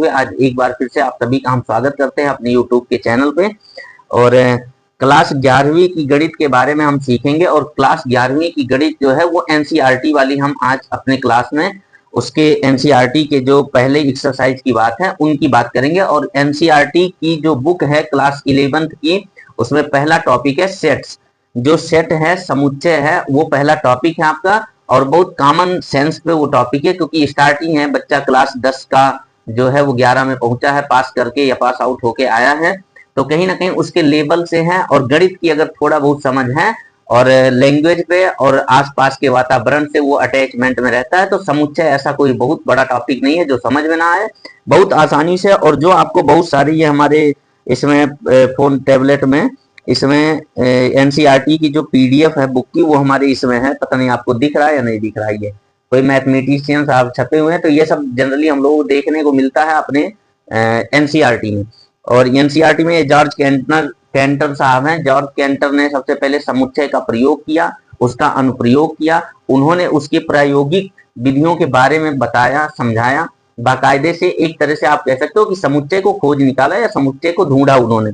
हुए आज एक बार फिर से आप सभी का हम स्वागत करते हैं अपने यूट्यूब के चैनल पे। और क्लास 11वीं की गणित के बारे में हम सीखेंगे। और क्लास 11वीं की गणित जो है वो एनसीईआरटी वाली हम आज अपने क्लास में उसके एनसीईआरटी के जो पहले एक्सरसाइज की बात है उनकी बात करेंगे। और एनसीईआरटी की जो बुक है क्लास 11th की, उसमें पहला टॉपिक है सेट्स। जो सेट है, समुच्चय है, वो पहला टॉपिक है आपका। और बहुत कॉमन सेंस पे वो टॉपिक है, क्योंकि स्टार्टिंग है, बच्चा क्लास 10 का जो है वो 11 में पहुंचा है, पास करके या पास आउट होके आया है, तो कहीं ना कहीं उसके लेवल से है। और गणित की अगर थोड़ा बहुत समझ है और लैंग्वेज पे और आसपास के वातावरण से वो अटैचमेंट में रहता है, तो समुच्चय ऐसा कोई बहुत बड़ा टॉपिक नहीं है जो समझ में ना आए, बहुत आसानी से। और जो आपको बहुत सारी ये हमारे इसमें फोन टैबलेट में इसमें एनसीईआरटी की जो पीडीएफ है बुक की, वो हमारे इसमें है। पता नहीं आपको दिख रहा है या नहीं दिख रहा है, ये कोई मैथमेटिशियन साहब छपे हुए हैं, तो ये सब जनरली हम लोग को देखने को मिलता है अपने एनसीईआरटी में। और एनसीईआरटी में जॉर्ज कैंटर साहब हैं। जॉर्ज कैंटर ने सबसे पहले समुच्चय का प्रयोग किया, उसका अनुप्रयोग किया। उन्होंने उसके प्रायोगिक विधियों के बारे में बताया, समझाया बाकायदे से। एक तरह से आप कह सकते हो कि समुच्चय को खोज निकाला या समुच्चय को ढूंढा उन्होंने,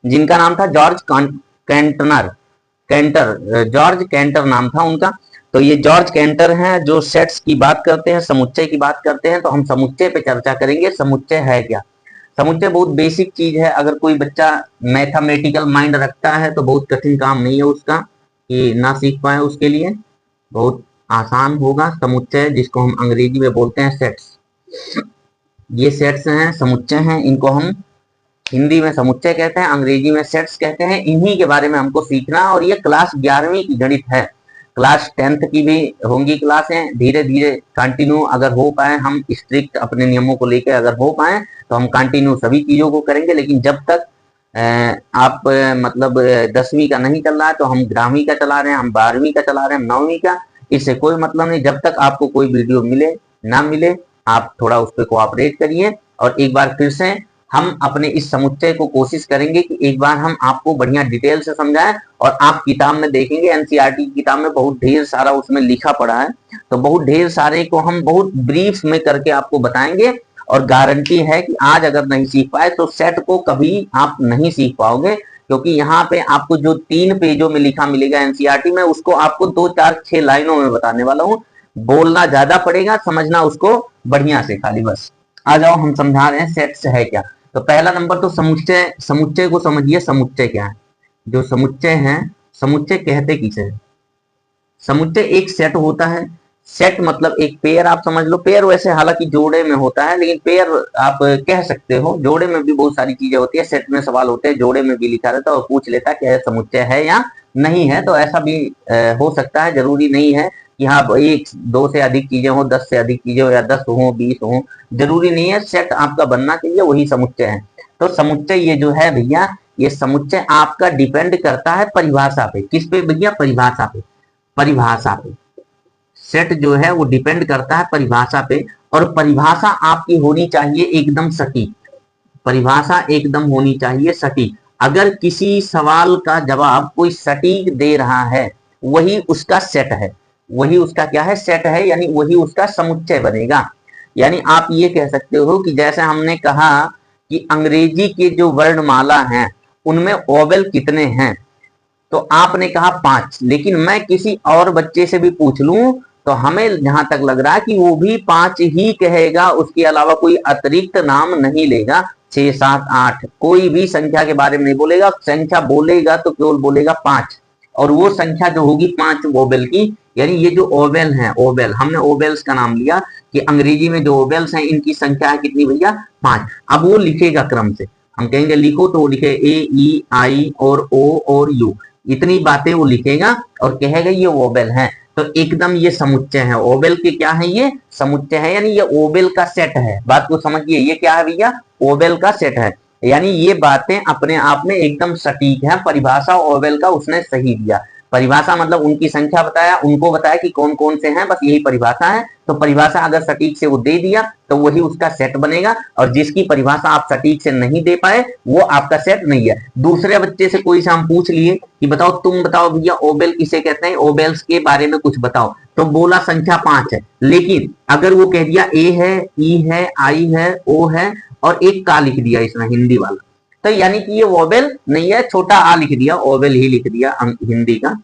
जिनका नाम था जॉर्ज जॉर्ज कैंटर नाम था उनका। तो ये जॉर्ज कैंटर हैं जो सेट्स की बात करते हैं, समुच्चय की बात करते हैं। तो हम समुच्चय पे चर्चा करेंगे। समुच्चय है क्या? समुच्चय बहुत बेसिक चीज है। अगर कोई बच्चा मैथमेटिकल माइंड रखता है तो बहुत कठिन काम नहीं है उसका कि ना सीख पाए, उसके लिए बहुत आसान होगा। समुच्चय जिसको हम अंग्रेजी में बोलते हैं सेट्स, ये सेट्स हैं, समुच्चय हैं। इनको हम हिंदी में समुच्चय कहते हैं, अंग्रेजी में सेट्स कहते हैं। इन्हीं के बारे में हमको सीखना। और ये क्लास 11वीं की गणित है। क्लास 10th की भी होंगी क्लासें, धीरे धीरे कंटिन्यू अगर हो पाए, हम स्ट्रिक्ट अपने नियमों को लेकर अगर हो पाए तो हम कंटिन्यू सभी चीजों को करेंगे। लेकिन जब तक आप मतलब 10वीं का नहीं चल रहा है तो हम 11वीं का चला रहे हैं, हम 12वीं का चला रहे हैं, हम 9वीं का, इससे कोई मतलब नहीं। जब तक आपको कोई वीडियो मिले ना मिले, आप थोड़ा उस पर कोऑपरेट करिए। और एक बार फिर से हम अपने इस समुच्चय को कोशिश करेंगे कि एक बार हम आपको बढ़िया डिटेल से समझाएं। और आप किताब में देखेंगे, एनसीईआरटी की किताब में बहुत ढेर सारा उसमें लिखा पड़ा है, तो बहुत ढेर सारे को हम बहुत ब्रीफ में करके आपको बताएंगे। और गारंटी है कि आज अगर नहीं सीख पाए तो सेट को कभी आप नहीं सीख पाओगे, क्योंकि यहाँ पे आपको जो 3 पेजों में लिखा मिलेगा एनसीईआरटी में, उसको आपको 2, 4, 6 लाइनों में बताने वाला हूँ। बोलना ज्यादा पड़ेगा, समझना उसको बढ़िया से खाली बस। आ जाओ, हम समझा रहे हैं सेट्स है क्या। तो पहला नंबर तो समुच्चय। समुच्चय को समझिए, समुच्चय क्या है। जो समुच्चय है, समुच्चय कहते किसे है? समुच्चय एक सेट होता है। सेट मतलब एक पेयर, आप समझ लो। पेयर वैसे हालांकि जोड़े में होता है, लेकिन पेयर आप कह सकते हो। जोड़े में भी बहुत सारी चीजें होती है। सेट में सवाल होते हैं, जोड़े में भी लिखा रहता है और पूछ लेता है क्या समुच्चय है या नहीं है। तो ऐसा भी हो सकता है, जरूरी नहीं है कि हाँ 1, 2 से अधिक चीजें हो, 10 से अधिक चीजें हो, या 10 हो, 20 हो, जरूरी नहीं है। सेट आपका बनना चाहिए, वही समुच्चय है। तो समुच्चय ये जो है भैया, ये समुच्चय आपका डिपेंड करता है परिभाषा पे। किस पे भैया? परिभाषा पे। परिभाषा पे सेट जो है वो डिपेंड करता है परिभाषा पे। और परिभाषा आपकी होनी चाहिए एकदम सटीक। परिभाषा एकदम होनी चाहिए सटीक। अगर किसी सवाल का जवाब कोई सटीक दे रहा है, वही उसका सेट है। वही उसका क्या है? सेट है, यानी वही उसका समुच्चय बनेगा। यानी आप ये कह सकते हो कि जैसे हमने कहा कि अंग्रेजी के जो वर्णमाला हैं उनमें ओवेल कितने हैं, तो आपने कहा 5। लेकिन मैं किसी और बच्चे से भी पूछ लूं तो हमें जहां तक लग रहा है कि वो भी 5 ही कहेगा, उसके अलावा कोई अतिरिक्त नाम नहीं लेगा। 6, 7, 8 कोई भी संख्या के बारे में नहीं बोलेगा। संख्या बोलेगा तो केवल बोलेगा 5, और वो संख्या जो होगी 5 ओवेल की। यानी ये जो ओवेल है, ओवेल हमने ओवेल्स का नाम लिया कि अंग्रेजी में जो ओवेल्स हैं इनकी संख्या है कितनी भैया? 5। अब वो लिखेगा क्रम से। हम कहेंगे लिखो तो वो लिखे A, E, I और O और U, इतनी बातें वो लिखेगा और कहेगा ये ओवेल है। तो एकदम ये समुच्चय है। ओवेल के क्या है? ये समुच्चय है, यानी ये ओवेल का सेट है। बात को समझिए, ये क्या है भैया? ओवेल का सेट है। यानी ये बातें अपने आप में एकदम सटीक है। परिभाषा ओवेल का उसने सही दिया। परिभाषा मतलब उनकी संख्या बताया, उनको बताया कि कौन कौन से हैं, बस यही परिभाषा है। तो परिभाषा अगर सटीक से वो दे दिया तो वही उसका सेट बनेगा, और जिसकी परिभाषा आप सटीक से नहीं दे पाए वो आपका सेट नहीं है। दूसरे बच्चे से कोई से हम पूछ लिए कि बताओ, तुम बताओ भैया ओबेल किसे कहते हैं, ओबेल्स के बारे में कुछ बताओ, तो बोला संख्या 5 है। लेकिन अगर वो कह दिया ए है, ई है, आई है, ओ है और एक का लिख दिया इसमें हिंदी वाला, तो यानी कि ये वोबेल नहीं है, छोटा आ लिख दिया, ओबेल ही लिख दिया हिंदी का,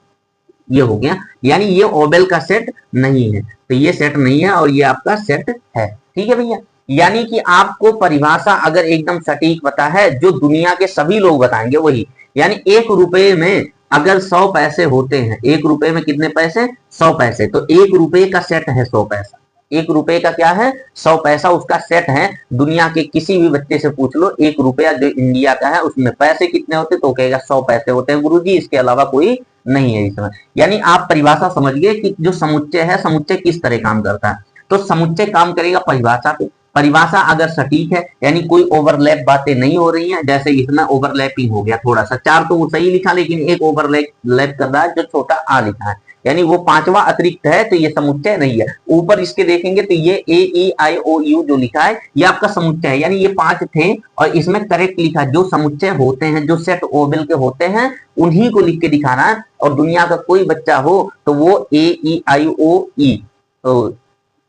ये हो गया, यानी ये ओबेल का सेट नहीं है। तो ये सेट नहीं है और ये आपका सेट है। ठीक है भैया, यानी कि आपको परिभाषा अगर एकदम सटीक पता है, जो दुनिया के सभी लोग बताएंगे वही, यानी 1 रुपए में अगर 100 पैसे होते हैं, 1 रुपए में कितने पैसे, 100 पैसे, तो 1 रुपए का सेट है 100 पैसा। 1 रुपए का क्या है, 100 पैसा उसका सेट है। दुनिया के किसी भी बच्चे से पूछ लो 1 रुपया जो इंडिया का है उसमें पैसे कितने होते, तो कहेगा 100 पैसे होते हैं गुरुजी, इसके अलावा कोई नहीं है इसमें। यानी आप परिभाषा समझ गए कि जो समुच्चय है, समुच्चय किस तरह काम करता है। तो समुच्चय काम करेगा परिभाषा पे। परिभाषा अगर सटीक है, यानी कोई ओवरलैप बातें नहीं हो रही हैं, जैसे इसमें ओवरलैपिंग हो गया थोड़ा सा, 4 तो वो सही लिखा लेकिन एक ओवरलैप कर रहा है जो छोटा आ लिखा है, यानी वो 5वां अतिरिक्त है, तो ये समुच्चय नहीं है। ऊपर इसके देखेंगे तो ये ए ई आई ओ यू जो लिखा है ये आपका समुच्चय है, यानी ये 5 थे और इसमें करेक्ट लिखा, जो समुच्चय होते हैं, जो सेट ओबेल के होते हैं उन्हीं को लिख के दिखाना है। और दुनिया का कोई बच्चा हो तो वो ए ई आई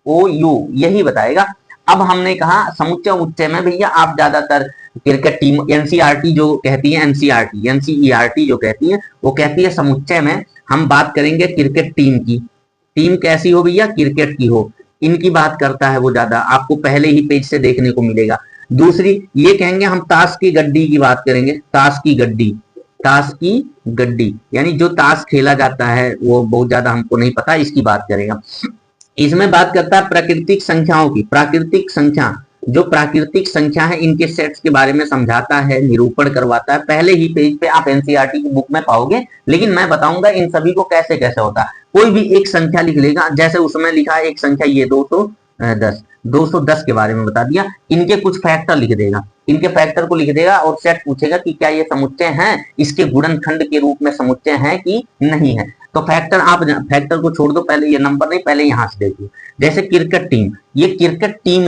ओ यू यही बताएगा। अब हमने कहा समुच्चय उच्चय में भैया आप ज्यादातर क्रिकेट टीम एनसीईआरटी जो कहती है, एनसीईआरटी जो कहती है वो कहती है समुच्चय में हम बात करेंगे क्रिकेट टीम की। टीम कैसी हो भैया, क्रिकेट की हो, इनकी बात करता है वो ज्यादा, आपको पहले ही पेज से देखने को मिलेगा। दूसरी ये कहेंगे हम ताश की गड्डी की बात करेंगे, ताश की गड्डी यानी जो ताश खेला जाता है वो बहुत ज्यादा हमको नहीं पता, इसकी बात करेगा। इसमें बात करता है प्राकृतिक संख्याओं की, प्राकृतिक संख्या, जो प्राकृतिक संख्या है इनके सेट्स के बारे में समझाता है, निरूपण करवाता है। पहले ही पेज पे आप एनसीईआरटी की बुक में पाओगे, लेकिन मैं बताऊंगा इन सभी को कैसे कैसे होता है। कोई भी एक संख्या लिख लेगा, जैसे उसमें लिखा है एक संख्या ये 210 के बारे में बता दिया, इनके कुछ फैक्टर लिख देगा, इनके फैक्टर को लिख देगा और सेट पूछेगा कि क्या ये समुच्चय है, इसके गुणनखंड के रूप में समुच्चय है कि नहीं है। तो फैक्टर आप फैक्टर को छोड़ दो, पहले ये नंबर नहीं, पहले यहां से देखिए। जैसे क्रिकेट टीम, ये क्रिकेट टीम